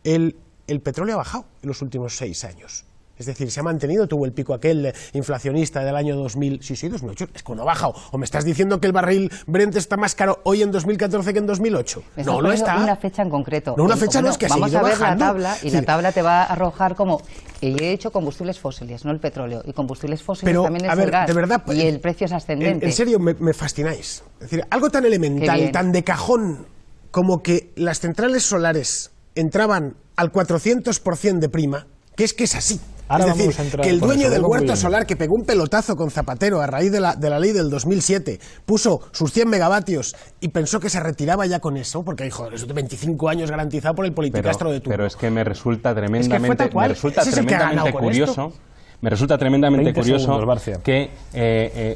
el petróleo ha bajado en los últimos 6 años. Es decir, se ha mantenido, tuvo el pico aquel inflacionista del año 2000, sí, 2008, es que no ha bajado. ¿O me estás diciendo que el barril Brent está más caro hoy en 2014 que en 2008? No, no está. Una fecha en concreto. No, una fecha no, es que ha seguido bajando. Vamos a ver la tabla, y la tabla te va a arrojar como... Y he dicho combustibles fósiles, no el petróleo. Y combustibles fósiles también es el gas. De verdad, y el precio es ascendente. En serio, me fascináis. Es decir, algo tan elemental, tan de cajón, como que las centrales solares entraban al 400% de prima, que es así. Ahora es decir, que el dueño del huerto solar, que pegó un pelotazo con Zapatero a raíz de la ley del 2007, puso sus 100 megavatios y pensó que se retiraba ya con eso, porque dijo, es de 25 años garantizado por el politicastro de turno. Pero es que me resulta tremendamente curioso. Me resulta tremendamente curioso que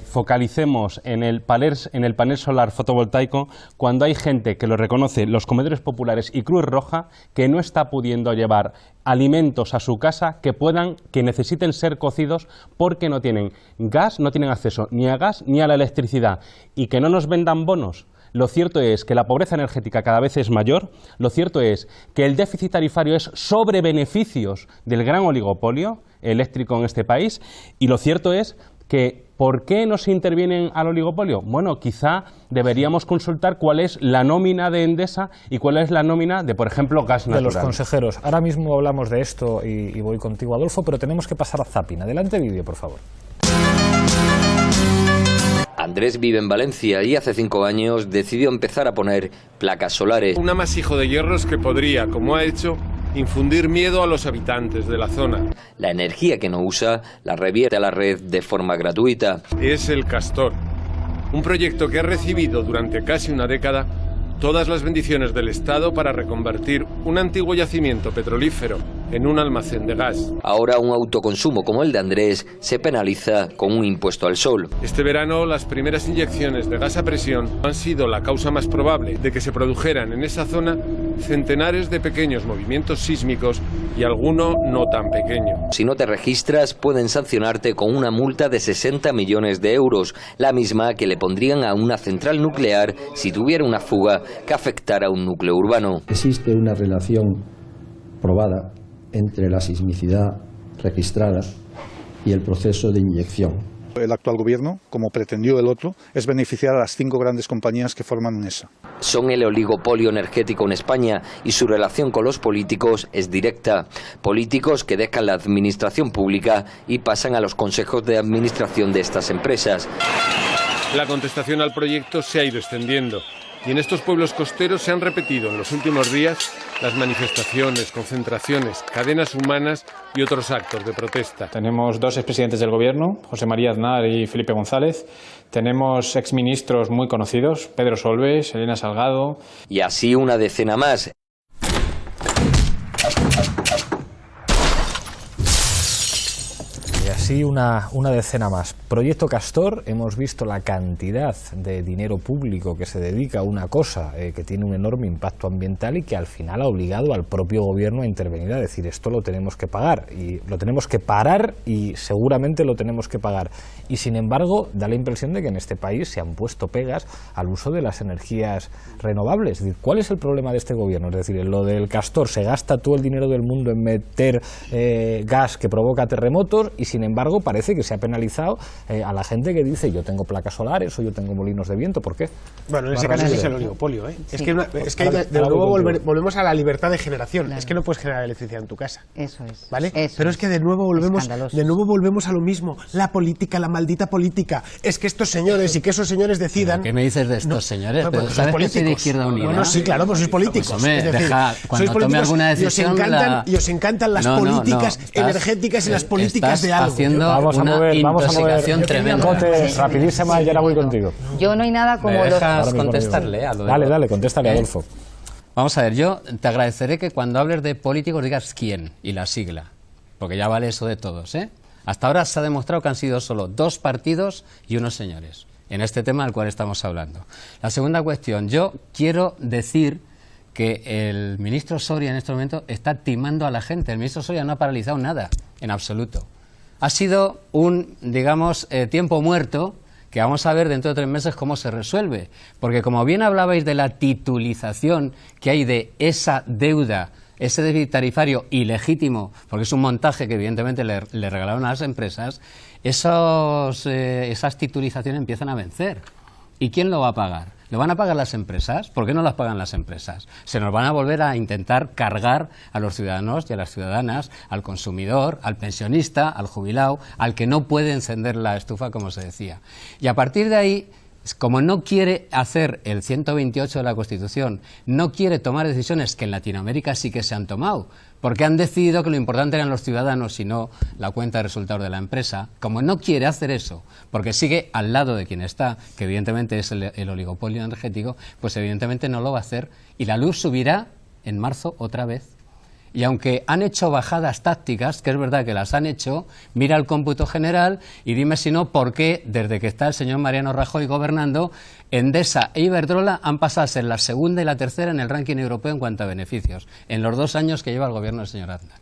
focalicemos en el panel solar fotovoltaico cuando hay gente que lo reconoce, los comedores populares y Cruz Roja, que no está pudiendo llevar alimentos a su casa que necesiten ser cocidos porque no tienen gas, no tienen acceso ni a gas ni a la electricidad, y que no nos vendan bonos. Lo cierto es que la pobreza energética cada vez es mayor, lo cierto es que el déficit tarifario es sobre beneficios del gran oligopolio eléctrico en este país, y lo cierto es que ¿por qué no se intervienen al oligopolio? Bueno, quizá deberíamos consultar cuál es la nómina de Endesa y cuál es la nómina de, por ejemplo, Gas Natural. De los consejeros. Ahora mismo hablamos de esto y voy contigo, Adolfo, pero tenemos que pasar a Zapping. Adelante vídeo, por favor. Andrés vive en Valencia y hace 5 años decidió empezar a poner placas solares. Un amasijo de hierros que podría, como ha hecho, infundir miedo a los habitantes de la zona. La energía que no usa la revierte a la red de forma gratuita. Es el Castor, un proyecto que ha recibido durante casi una década todas las bendiciones del Estado para reconvertir un antiguo yacimiento petrolífero en un almacén de gas. Ahora un autoconsumo como el de Andrés se penaliza con un impuesto al sol. Este verano las primeras inyecciones de gas a presión han sido la causa más probable de que se produjeran en esa zona centenares de pequeños movimientos sísmicos y alguno no tan pequeño. Si no te registras pueden sancionarte con una multa de 60 millones de euros, la misma que le pondrían a una central nuclear si tuviera una fuga que afectara a un núcleo urbano. Existe una relación probada entre la sismicidad registrada y el proceso de inyección. El actual gobierno, como pretendió el otro, es beneficiar a las 5 grandes compañías que forman Endesa. Son el oligopolio energético en España y su relación con los políticos es directa. Políticos que dejan la administración pública y pasan a los consejos de administración de estas empresas. La contestación al proyecto se ha ido extendiendo. Y en estos pueblos costeros se han repetido en los últimos días las manifestaciones, concentraciones, cadenas humanas y otros actos de protesta. Tenemos 2 expresidentes del gobierno, José María Aznar y Felipe González. Tenemos exministros muy conocidos, Pedro Solbes, Elena Salgado. Y así una decena más. Así una decena más. Proyecto Castor, hemos visto la cantidad de dinero público que se dedica a una cosa que tiene un enorme impacto ambiental y que al final ha obligado al propio gobierno a intervenir, a decir esto lo tenemos que pagar y lo tenemos que parar y seguramente lo tenemos que pagar. Y sin embargo da la impresión de que en este país se han puesto pegas al uso de las energías renovables. Es decir, ¿cuál es el problema de este gobierno? Es decir, en lo del Castor se gasta todo el dinero del mundo en meter gas que provoca terremotos y sin embargo parece que se ha penalizado a la gente que dice yo tengo placas solares o yo tengo molinos de viento. ¿Por qué? Bueno, en ese caso es el oligopolio. Sí. Es que de nuevo volvemos a la libertad de generación. Claro. Es que no puedes generar electricidad en tu casa. Eso es. ¿Vale? Pero es que de nuevo volvemos a lo mismo. La política, la maldita política. Es que estos señores y que esos señores decidan... ¿Qué me dices de estos señores? Pero ¿Sabes que soy de Izquierda Unida? No, sí, claro, pues sois políticos. Pues, hombre, es decir, cuando tome alguna decisión... Y os encantan las políticas energéticas y las políticas de algo. Vamos a mover tremenda. Rapidísima, y ahora voy contigo. Yo no hay nada como ¿Me dejas contestarle a lo de Dale, contéstale, Adolfo. Vamos a ver, yo te agradeceré que cuando hables de políticos digas quién y la sigla, porque ya vale eso de todos, ¿eh? Hasta ahora se ha demostrado que han sido solo 2 partidos y unos señores, en este tema del cual estamos hablando. La segunda cuestión, yo quiero decir que el ministro Soria en este momento está timando a la gente. El ministro Soria no ha paralizado nada, en absoluto. Ha sido un, digamos, tiempo muerto que vamos a ver dentro de 3 meses cómo se resuelve. Porque como bien hablabais de la titulización que hay de esa deuda ese déficit tarifario ilegítimo, porque es un montaje que evidentemente le regalaron a las empresas, esas titulizaciones empiezan a vencer. ¿Y quién lo va a pagar? ¿Lo van a pagar las empresas? ¿Por qué no las pagan las empresas? Se nos van a volver a intentar cargar a los ciudadanos y a las ciudadanas, al consumidor, al pensionista, al jubilado, al que no puede encender la estufa, como se decía. Y a partir de ahí, como no quiere hacer el 128 de la Constitución, no quiere tomar decisiones que en Latinoamérica sí que se han tomado, porque han decidido que lo importante eran los ciudadanos y no la cuenta de resultados de la empresa. Como no quiere hacer eso, porque sigue al lado de quien está, que evidentemente es el oligopolio energético, pues evidentemente no lo va a hacer y la luz subirá en marzo otra vez. Y aunque han hecho bajadas tácticas, que es verdad que las han hecho, mira el cómputo general y dime si no, por qué desde que está el señor Mariano Rajoy gobernando, Endesa e Iberdrola han pasado a ser la segunda y la tercera en el ranking europeo en cuanto a beneficios, en los 2 años que lleva el gobierno del señor Aznar.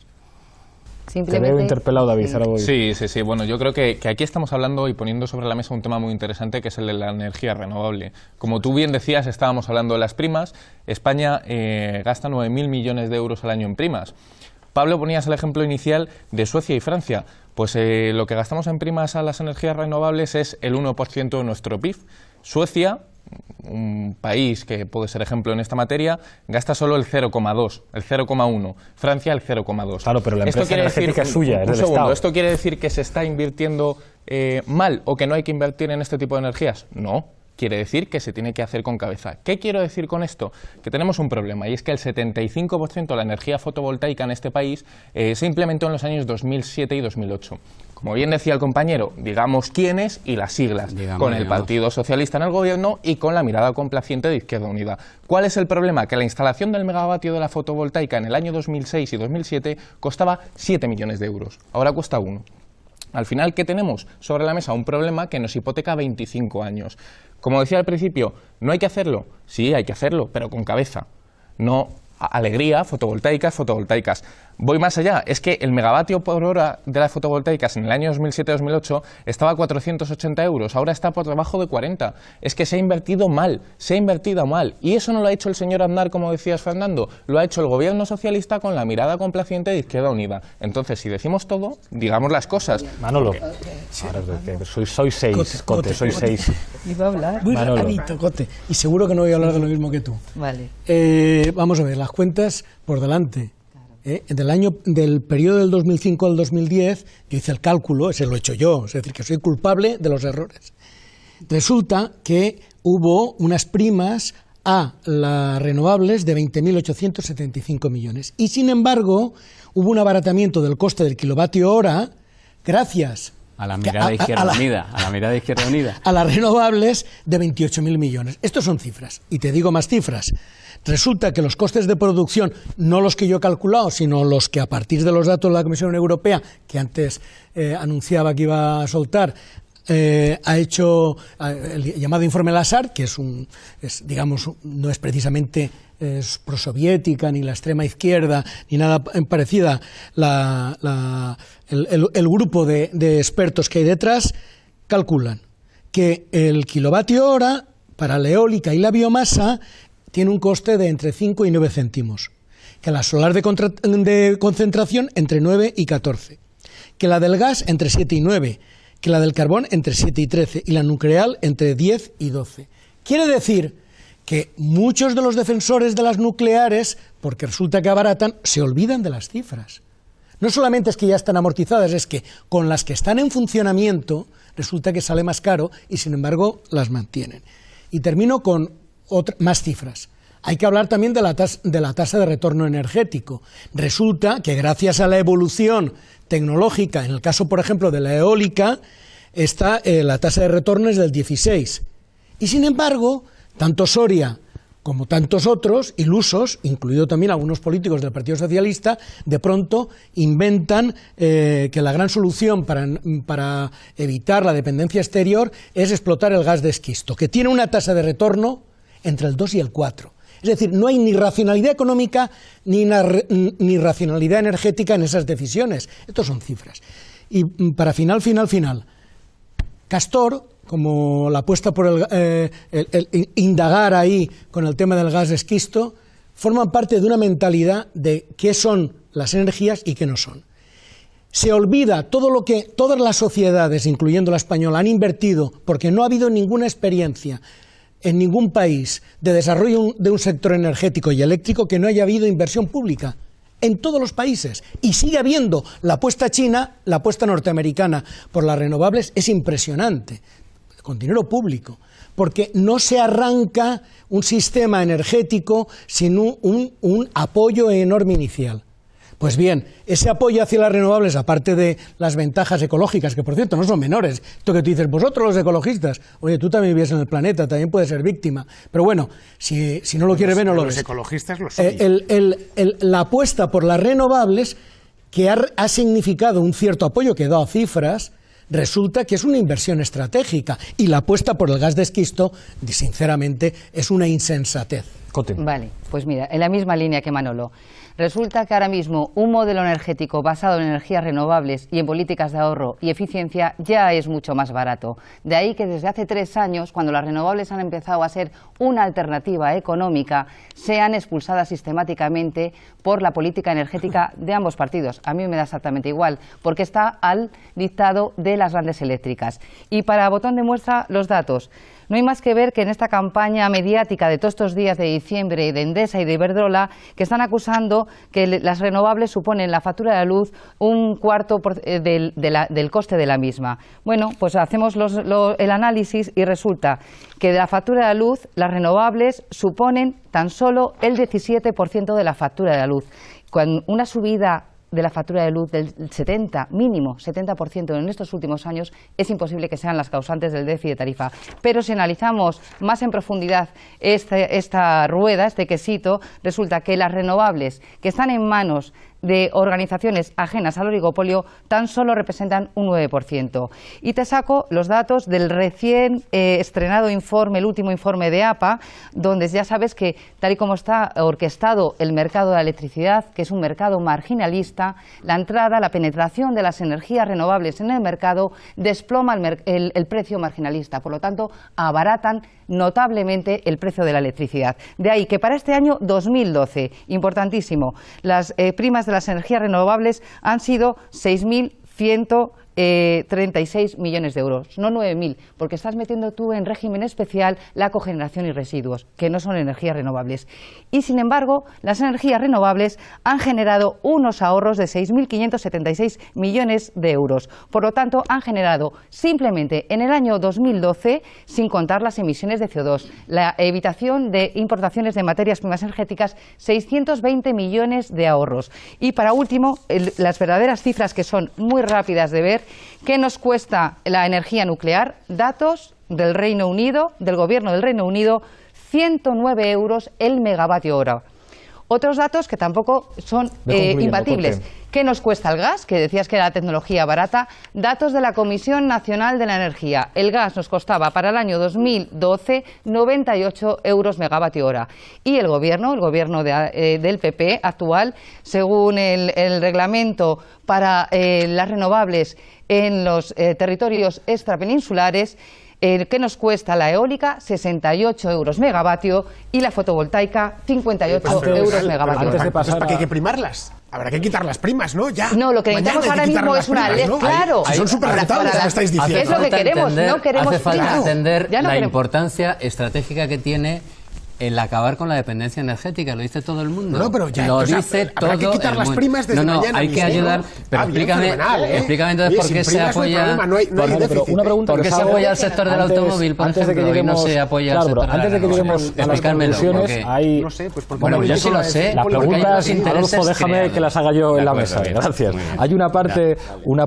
Te veo interpelado, David. Ahora voy. Sí. Bueno, yo creo que aquí estamos hablando y poniendo sobre la mesa un tema muy interesante, que es el de la energía renovable. Como tú bien decías, estábamos hablando de las primas. España gasta 9.000 millones de euros al año en primas. Pablo, ponías el ejemplo inicial de Suecia y Francia. Pues lo que gastamos en primas a las energías renovables es el 1% de nuestro PIB. Suecia, un país que puede ser ejemplo en esta materia, gasta solo el 0,2, el 0,1. Francia el 0,2. Claro, pero la empresa energética es suya, es del Estado. ¿Esto quiere decir que se está invirtiendo mal o que no hay que invertir en este tipo de energías? No. Quiere decir que se tiene que hacer con cabeza. ¿Qué quiero decir con esto? Que tenemos un problema, y es que el 75% de la energía fotovoltaica en este país se implementó en los años 2007 y 2008. Como bien decía el compañero, digamos quiénes y las siglas, con el Partido Socialista en el gobierno y con la mirada complaciente de Izquierda Unida. ¿Cuál es el problema? Que la instalación del megavatio de la fotovoltaica en el año 2006 y 2007 costaba 7 millones de euros, ahora cuesta 1. Al final, ¿qué tenemos sobre la mesa? Un problema que nos hipoteca 25 años. Como decía al principio, ¿no hay que hacerlo? Sí, hay que hacerlo, pero con cabeza. No alegría, fotovoltaicas. Voy más allá, es que el megavatio por hora de las fotovoltaicas en el año 2007-2008 estaba a 480 euros, ahora está por debajo de 40. Es que se ha invertido mal. Y eso no lo ha hecho el señor Aznar, como decías, Fernando, lo ha hecho el gobierno socialista con la mirada complaciente de Izquierda Unida. Entonces, si decimos todo, digamos las cosas. Manolo, soy 6, Cote, soy 6. Iba a hablar. Muy rapidito, Cote, y seguro que no voy a hablar de lo mismo que tú. Vale. Vamos a ver, las cuentas por delante. Del periodo del 2005 al 2010, yo hice el cálculo, ese lo he hecho yo, es decir, que soy culpable de los errores. Resulta que hubo unas primas a las renovables de 20.875 millones. Y sin embargo, hubo un abaratamiento del coste del kilovatio hora gracias a la mirada de Izquierda Unida. A las renovables de 28.000 millones. Estos son cifras. Y te digo más cifras. Resulta que los costes de producción, no los que yo he calculado, sino los que a partir de los datos de la Comisión Europea, que antes anunciaba que iba a soltar, ha hecho el llamado informe Lazar, que digamos, no es precisamente prosoviética, ni la extrema izquierda, ni nada parecida, el grupo de expertos que hay detrás, calculan que el kilovatio hora para la eólica y la biomasa tiene un coste de entre 5 y 9 céntimos, que la solar de concentración entre 9 y 14, que la del gas entre 7 y 9, que la del carbón entre 7 y 13 y la nuclear entre 10 y 12. Quiere decir que muchos de los defensores de las nucleares, porque resulta que abaratan, se olvidan de las cifras. No solamente es que ya están amortizadas, es que con las que están en funcionamiento resulta que sale más caro y sin embargo las mantienen. Y termino con más cifras. Hay que hablar también de la tasa de retorno energético. Resulta que gracias a la evolución tecnológica, en el caso, por ejemplo, de la eólica, la tasa de retorno es del 16. Y sin embargo, tanto Soria como tantos otros ilusos, incluido también algunos políticos del Partido Socialista, de pronto inventan que la gran solución para evitar la dependencia exterior es explotar el gas de esquisto, que tiene una tasa de retorno entre el 2 y el 4. Es decir, no hay ni racionalidad económica ni racionalidad energética en esas decisiones. Estas son cifras. Y para final, Castor, como la apuesta por el indagar ahí con el tema del gas de esquisto, forman parte de una mentalidad de qué son las energías y qué no son. Se olvida todo lo que todas las sociedades, incluyendo la española, han invertido, porque no ha habido ninguna experiencia en ningún país de desarrollo de un sector energético y eléctrico que no haya habido inversión pública. En todos los países, y sigue habiendo la apuesta china, la apuesta norteamericana por las renovables es impresionante, con dinero público, porque no se arranca un sistema energético sin un apoyo enorme inicial. Pues bien, ese apoyo hacia las renovables, aparte de las ventajas ecológicas, que por cierto no son menores, esto que tú dices, vosotros los ecologistas, oye, tú también vives en el planeta, también puedes ser víctima, pero bueno, si no lo quieres ver, no lo ves. Los ecologistas lo son. La apuesta por las renovables, que ha significado un cierto apoyo que he dado cifras, resulta que es una inversión estratégica, y la apuesta por el gas de esquisto, sinceramente, es una insensatez. Vale, pues mira, en la misma línea que Manolo. Resulta que ahora mismo un modelo energético basado en energías renovables y en políticas de ahorro y eficiencia ya es mucho más barato. De ahí que desde hace 3 años, cuando las renovables han empezado a ser una alternativa económica, sean expulsadas sistemáticamente por la política energética de ambos partidos. A mí me da exactamente igual, porque está al dictado de las grandes eléctricas. Y para botón de muestra, los datos. No hay más que ver que en esta campaña mediática de todos estos días de diciembre de Endesa y de Iberdrola, que están acusando que las renovables suponen la factura de la luz un cuarto del coste de la misma. Bueno, pues hacemos el análisis y resulta que de la factura de la luz, las renovables suponen tan solo el 17% de la factura de la luz. Con una subida de la factura de luz del 70% en estos últimos años, es imposible que sean las causantes del déficit de tarifa. Pero si analizamos más en profundidad esta rueda, este quesito, resulta que las renovables que están en manos de organizaciones ajenas al oligopolio tan solo representan un 9%. Y te saco los datos del recién estrenado informe, el último informe de APA, donde ya sabes que tal y como está orquestado el mercado de la electricidad, que es un mercado marginalista, la entrada, la penetración de las energías renovables en el mercado desploma el precio marginalista, por lo tanto abaratan notablemente el precio de la electricidad. De ahí que para este año 2012, importantísimo, las primas de las energías renovables han sido 6.136 millones de euros, no 9.000, porque estás metiendo tú en régimen especial la cogeneración y residuos, que no son energías renovables. Y sin embargo, las energías renovables han generado unos ahorros de 6.576 millones de euros. Por lo tanto, han generado simplemente en el año 2012, sin contar las emisiones de CO2, la evitación de importaciones de materias primas energéticas, 620 millones de ahorros. Y para último, las verdaderas cifras, que son muy rápidas de ver. ¿Qué nos cuesta la energía nuclear? Datos del Reino Unido, del gobierno del Reino Unido, 109 euros el megavatio hora. Otros datos que tampoco son imbatibles. ¿Qué nos cuesta el gas? Que decías que era la tecnología barata. Datos de la Comisión Nacional de la Energía. El gas nos costaba para el año 2012 98 euros megavatio hora. Y el gobierno del PP actual, según el reglamento para las renovables en los territorios extrapeninsulares, ¿qué nos cuesta la eólica? 68 euros megavatio y la fotovoltaica 58 euros megavatio. Antes de pasar, ¿para qué hay que primarlas? Habrá que quitar las primas, ¿no? Ya. No, lo que necesitamos ahora mismo es una ley, claro. Son súper rentables, me estáis diciendo. ¿Qué es lo que queremos? No queremos hace falta entender la queremos. Importancia estratégica que tiene el acabar con la dependencia energética, lo dice todo el mundo. No, pero ya, lo dice todo habrá que quitar las primas desde mañana hay que ayudar, pero explícame entonces por qué se apoya ¿por qué se apoya al sector del automóvil, por ejemplo, y no se apoya al sector de la antes de que lleguemos a las conclusiones, hay... No sé, pues porque... Bueno, yo sí lo sé. Las preguntas, Adolfo, déjame que las haga yo en la mesa. Gracias. Hay una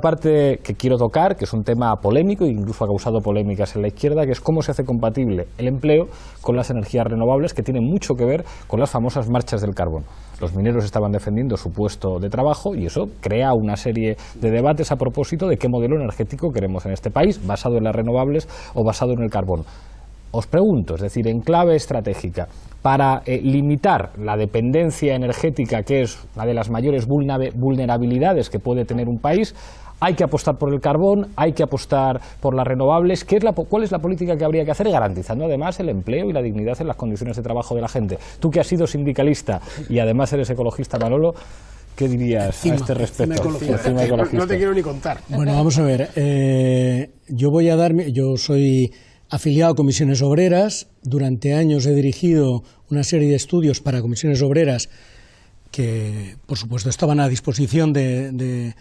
parte que quiero tocar, que es un tema polémico, e incluso ha causado polémicas en la izquierda, que es cómo se hace compatible el empleo con las energías renovables, que tienen mucho que ver con las famosas marchas del carbón. Los mineros estaban defendiendo su puesto de trabajo y eso crea una serie de debates a propósito de qué modelo energético queremos en este país, basado en las renovables o basado en el carbón. Os pregunto, es decir, en clave estratégica, para limitar la dependencia energética, que es una de las mayores vulnerabilidades que puede tener un país, hay que apostar por el carbón, hay que apostar por las renovables. ¿Cuál es la política que habría que hacer? Garantizando además el empleo y la dignidad en las condiciones de trabajo de la gente. Tú que has sido sindicalista y además eres ecologista, Manolo, ¿qué dirías a este respecto? No te quiero ni contar. Bueno, vamos a ver. Yo soy afiliado a Comisiones Obreras. Durante años he dirigido una serie de estudios para Comisiones Obreras que, por supuesto, estaban a disposición de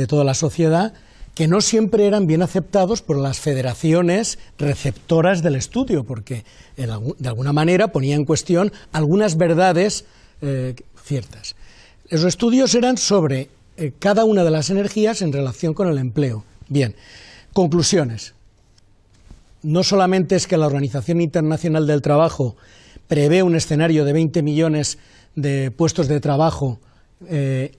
toda la sociedad, que no siempre eran bien aceptados por las federaciones receptoras del estudio, porque de alguna manera ponía en cuestión algunas verdades ciertas. Los estudios eran sobre cada una de las energías en relación con el empleo. Bien, conclusiones. No solamente es que la Organización Internacional del Trabajo prevé un escenario de 20 millones de puestos de trabajo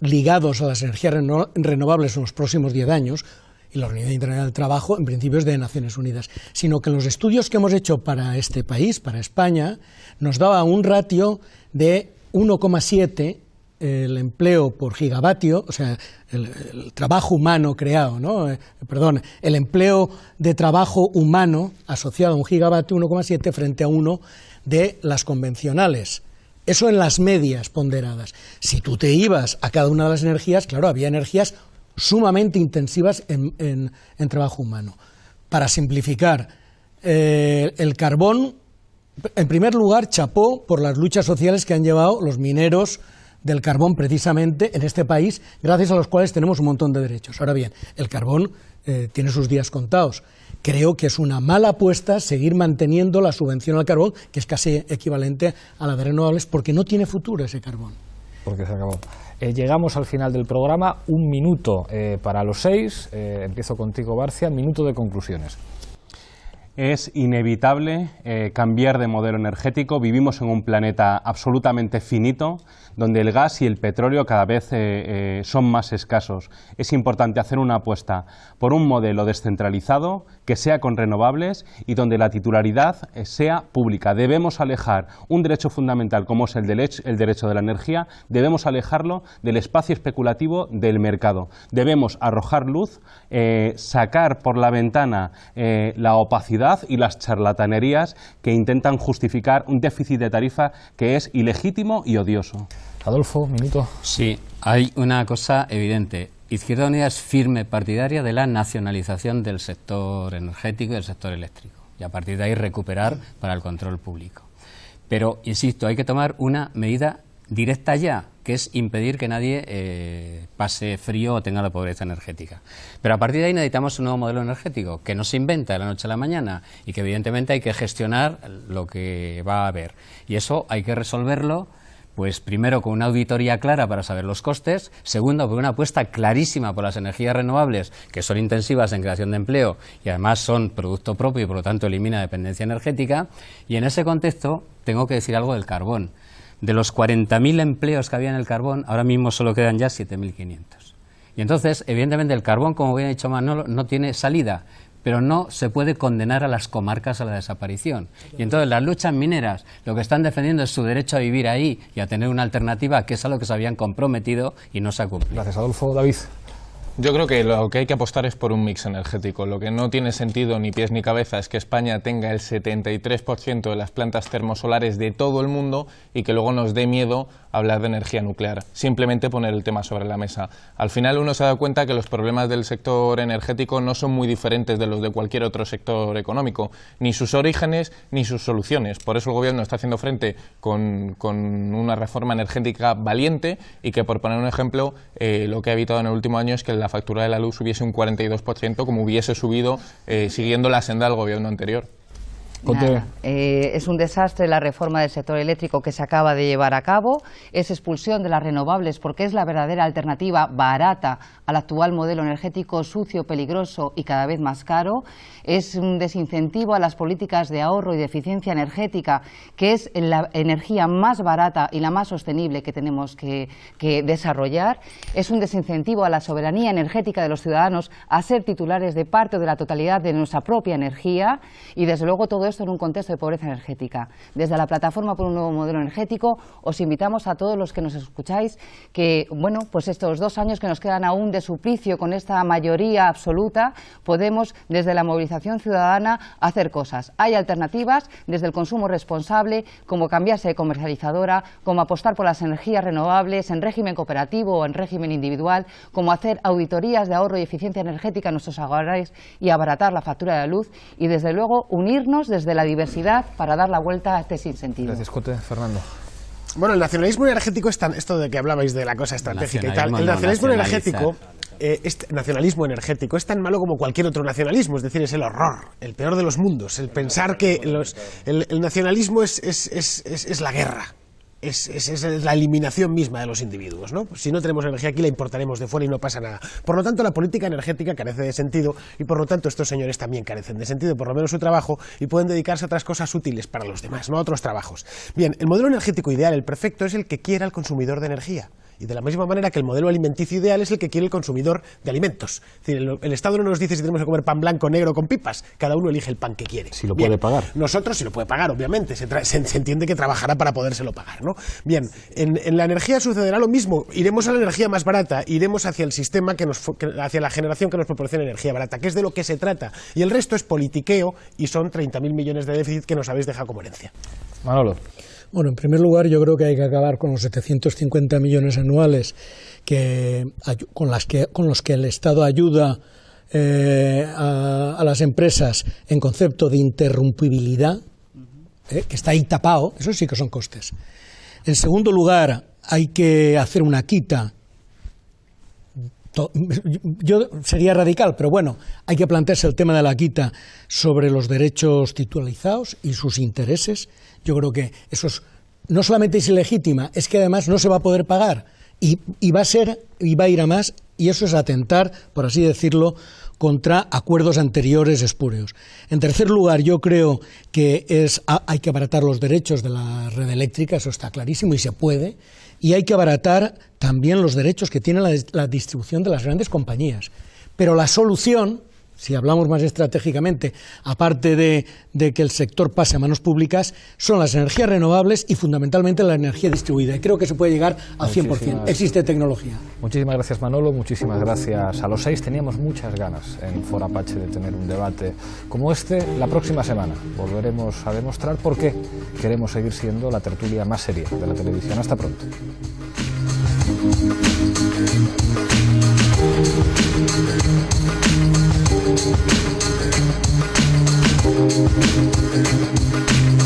ligados a las energías renovables en los próximos 10 años, y la Organización Internacional del Trabajo en principio es de Naciones Unidas, sino que los estudios que hemos hecho para este país, para España, nos daba un ratio de 1,7 el empleo por gigavatio, o sea, el trabajo humano creado, ¿no? El empleo de trabajo humano asociado a un gigavatio, 1,7 frente a 1 de las convencionales. Eso en las medias ponderadas. Si tú te ibas a cada una de las energías, claro, había energías sumamente intensivas en trabajo humano. Para simplificar, el carbón, en primer lugar, chapó por las luchas sociales que han llevado los mineros del carbón precisamente en este país, gracias a los cuales tenemos un montón de derechos. Ahora bien, el carbón tiene sus días contados. Creo que es una mala apuesta seguir manteniendo la subvención al carbón, que es casi equivalente a la de renovables, porque no tiene futuro ese carbón. Porque se acabó. Llegamos al final del programa, un minuto para los 6, empiezo contigo, Barcia, minuto de conclusiones. Es inevitable cambiar de modelo energético. Vivimos en un planeta absolutamente finito, donde el gas y el petróleo cada vez son más escasos. Es importante hacer una apuesta por un modelo descentralizado, que sea con renovables y donde la titularidad sea pública. Debemos alejar un derecho fundamental como es el derecho de la energía, debemos alejarlo del espacio especulativo del mercado. Debemos arrojar luz, sacar por la ventana la opacidad y las charlatanerías que intentan justificar un déficit de tarifa que es ilegítimo y odioso. Adolfo, minuto. Sí, hay una cosa evidente. Izquierda Unida es firme partidaria de la nacionalización del sector energético y del sector eléctrico, y a partir de ahí recuperar para el control público. Pero, insisto, hay que tomar una medida directa ya, que es impedir que nadie pase frío o tenga la pobreza energética. Pero a partir de ahí necesitamos un nuevo modelo energético, que no se inventa de la noche a la mañana y que evidentemente hay que gestionar lo que va a haber. Y eso hay que resolverlo, pues primero con una auditoría clara para saber los costes, segundo con una apuesta clarísima por las energías renovables, que son intensivas en creación de empleo y además son producto propio y por lo tanto elimina dependencia energética, y en ese contexto tengo que decir algo del carbón. De los 40.000 empleos que había en el carbón, ahora mismo solo quedan ya 7.500. Y entonces, evidentemente, el carbón, como bien ha dicho Manolo, no tiene salida, pero no se puede condenar a las comarcas a la desaparición. Y entonces las luchas mineras lo que están defendiendo es su derecho a vivir ahí y a tener una alternativa, que es a lo que se habían comprometido y no se ha cumplido. Gracias, Adolfo. David. Yo creo que lo que hay que apostar es por un mix energético. Lo que no tiene sentido ni pies ni cabeza es que España tenga el 73% de las plantas termosolares de todo el mundo y que luego nos dé miedo hablar de energía nuclear. Simplemente poner el tema sobre la mesa. Al final uno se da cuenta que los problemas del sector energético no son muy diferentes de los de cualquier otro sector económico, ni sus orígenes ni sus soluciones. Por eso el Gobierno está haciendo frente con una reforma energética valiente y que, por poner un ejemplo, lo que ha evitado en el último año es que la factura de la luz subiese un 42%, como hubiese subido siguiendo la senda del Gobierno anterior. Es un desastre la reforma del sector eléctrico que se acaba de llevar a cabo, es expulsión de las renovables porque es la verdadera alternativa barata al actual modelo energético sucio, peligroso y cada vez más caro, es un desincentivo a las políticas de ahorro y de eficiencia energética, que es la energía más barata y la más sostenible que tenemos que desarrollar, es un desincentivo a la soberanía energética de los ciudadanos a ser titulares de parte o de la totalidad de nuestra propia energía, y desde luego todo todo esto en un contexto de pobreza energética. Desde la Plataforma por un Nuevo Modelo Energético os invitamos a todos los que nos escucháis que, bueno, pues estos 2 años que nos quedan aún de suplicio con esta mayoría absoluta, podemos desde la movilización ciudadana hacer cosas. Hay alternativas desde el consumo responsable, como cambiarse de comercializadora, como apostar por las energías renovables en régimen cooperativo o en régimen individual, como hacer auditorías de ahorro y eficiencia energética en nuestros hogares y abaratar la factura de la luz, y desde luego unirnos desde la diversidad para dar la vuelta a este sinsentido. Gracias, Cote. Fernando. Bueno, el nacionalismo energético es tan, esto de que hablabais de la cosa estratégica y tal, el nacionalismo energético, nacionalismo energético es tan malo como cualquier otro nacionalismo, es decir, es el horror, el peor de los mundos, el pensar que el nacionalismo es la guerra. Es la eliminación misma de los individuos, ¿no? Si no tenemos energía aquí la importaremos de fuera y no pasa nada. Por lo tanto, la política energética carece de sentido y por lo tanto estos señores también carecen de sentido, por lo menos su trabajo, y pueden dedicarse a otras cosas útiles para los demás, no a otros trabajos. Bien, el modelo energético ideal, el perfecto, es el que quiera el consumidor de energía. Y de la misma manera que el modelo alimenticio ideal es el que quiere el consumidor de alimentos. Es decir, el Estado no nos dice si tenemos que comer pan blanco, negro, con pipas. Cada uno elige el pan que quiere. Si lo puede pagar. Nosotros, si lo puede pagar, obviamente. Se entiende que trabajará para podérselo pagar, ¿no? Bien, en la energía sucederá lo mismo. Iremos a la energía más barata, iremos hacia el sistema, hacia la generación que nos proporciona energía barata, que es de lo que se trata. Y el resto es politiqueo y son 30.000 millones de déficit que nos habéis dejado como herencia. Manolo. Bueno, en primer lugar, yo creo que hay que acabar con los 750 millones anuales con los que el Estado ayuda a las empresas en concepto de interrumpibilidad, que está ahí tapado, eso sí que son costes. En segundo lugar, hay que hacer una quita. Yo sería radical, pero bueno, hay que plantearse el tema de la quita sobre los derechos titularizados y sus intereses. Yo creo que eso no solamente es ilegítima, es que además no se va a poder pagar y va a ir a más, y eso es atentar, por así decirlo, contra acuerdos anteriores espurios. En tercer lugar, yo creo que hay que abaratar los derechos de la red eléctrica, eso está clarísimo y se puede, y hay que abaratar también los derechos que tiene la distribución de las grandes compañías. Pero la solución, si hablamos más estratégicamente, aparte de que el sector pase a manos públicas, son las energías renovables y fundamentalmente la energía distribuida. Y creo que se puede llegar al 100%. Existe tecnología. Muchísimas gracias, Manolo. Muchísimas gracias a los 6. Teníamos muchas ganas en Foro Apache de tener un debate como este. La próxima semana volveremos a demostrar por qué queremos seguir siendo la tertulia más seria de la televisión. Hasta pronto. Thank you.